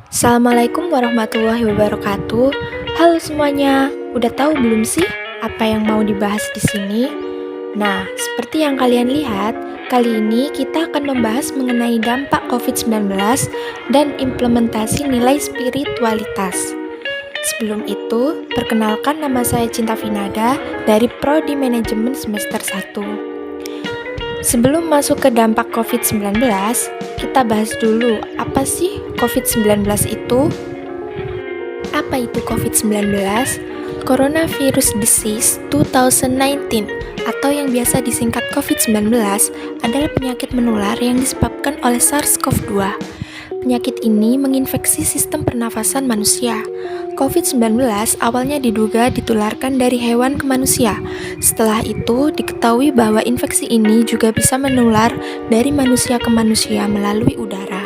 Assalamualaikum warahmatullahi wabarakatuh. Halo semuanya, udah tahu belum sih apa yang mau dibahas di sini? Nah, seperti yang kalian lihat, kali ini kita akan membahas mengenai dampak COVID-19 dan implementasi nilai spiritualitas. Sebelum itu, perkenalkan nama saya Cinta Vinada dari Prodi Manajemen semester 1. Sebelum masuk ke dampak COVID-19, kita bahas dulu apa sih COVID-19 itu? Apa itu COVID-19? Coronavirus Disease 2019 atau yang biasa disingkat COVID-19 adalah penyakit menular yang disebabkan oleh SARS-CoV-2. Penyakit ini menginfeksi sistem pernafasan manusia. COVID-19 awalnya diduga ditularkan dari hewan ke manusia. Setelah itu, diketahui bahwa infeksi ini juga bisa menular dari manusia ke manusia melalui udara.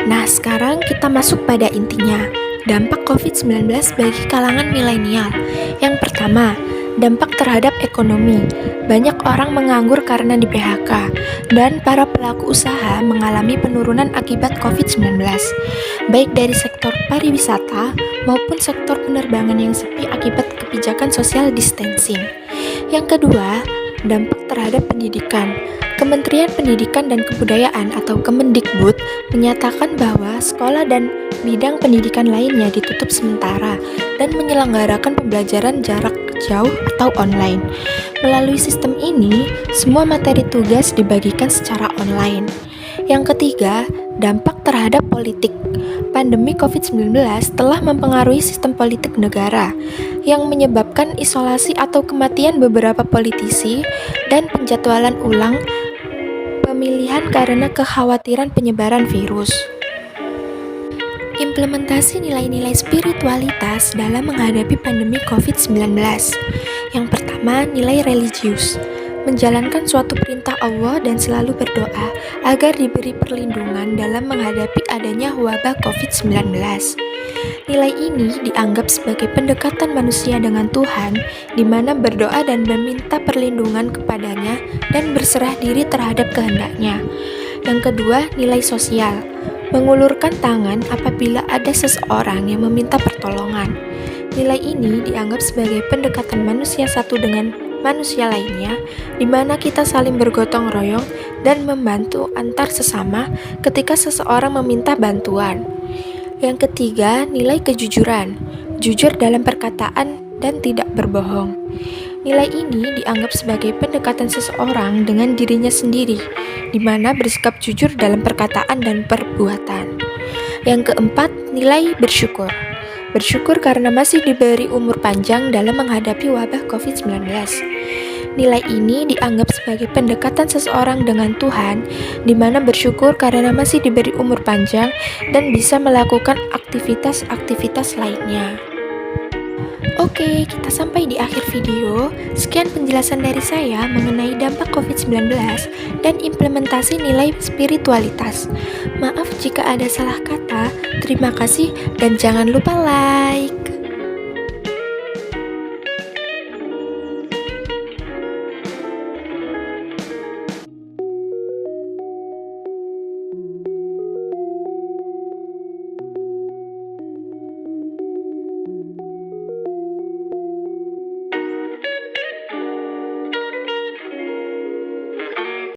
Nah, sekarang kita masuk pada intinya. Dampak COVID-19 bagi kalangan milenial. Yang pertama, dampak terhadap ekonomi. Banyak orang menganggur karena di PHK, dan para pelaku usaha mengalami penurunan akibat COVID-19, baik dari sektor pariwisata maupun sektor penerbangan yang sepi akibat kebijakan social distancing. Yang kedua, dampak terhadap pendidikan. Kementerian Pendidikan dan Kebudayaan atau Kemendikbud menyatakan bahwa sekolah dan bidang pendidikan lainnya ditutup sementara dan menyelenggarakan pembelajaran jarak jauh atau online. Melalui sistem ini, semua materi tugas dibagikan secara online. Yang ketiga, dampak terhadap politik. Pandemi COVID-19 telah mempengaruhi sistem politik negara, yang menyebabkan isolasi atau kematian beberapa politisi dan penjadwalan ulang pemilihan karena kekhawatiran penyebaran virus. Implementasi nilai-nilai spiritualitas dalam menghadapi pandemi COVID-19. Yang pertama, nilai religius. Menjalankan suatu perintah Allah dan selalu berdoa agar diberi perlindungan dalam menghadapi adanya wabah COVID-19. Nilai ini dianggap sebagai pendekatan manusia dengan Tuhan, di mana berdoa dan meminta perlindungan kepadanya dan berserah diri terhadap kehendaknya. Yang kedua, nilai sosial. Mengulurkan tangan apabila ada seseorang yang meminta pertolongan. Nilai ini dianggap sebagai pendekatan manusia satu dengan manusia lainnya, di mana kita saling bergotong royong dan membantu antar sesama ketika seseorang meminta bantuan. Yang ketiga, nilai kejujuran. Jujur dalam perkataan dan tidak berbohong. Nilai ini dianggap sebagai pendekatan seseorang dengan dirinya sendiri, di mana bersikap jujur dalam perkataan dan perbuatan. Yang keempat, nilai bersyukur. Bersyukur karena masih diberi umur panjang dalam menghadapi wabah COVID-19. Nilai ini dianggap sebagai pendekatan seseorang dengan Tuhan, di mana bersyukur karena masih diberi umur panjang dan bisa melakukan aktivitas-aktivitas lainnya. Oke, kita sampai di akhir video. Sekian penjelasan dari saya mengenai dampak COVID-19 dan implementasi nilai spiritualitas. Maaf jika ada salah kata. Terima kasih dan jangan lupa like.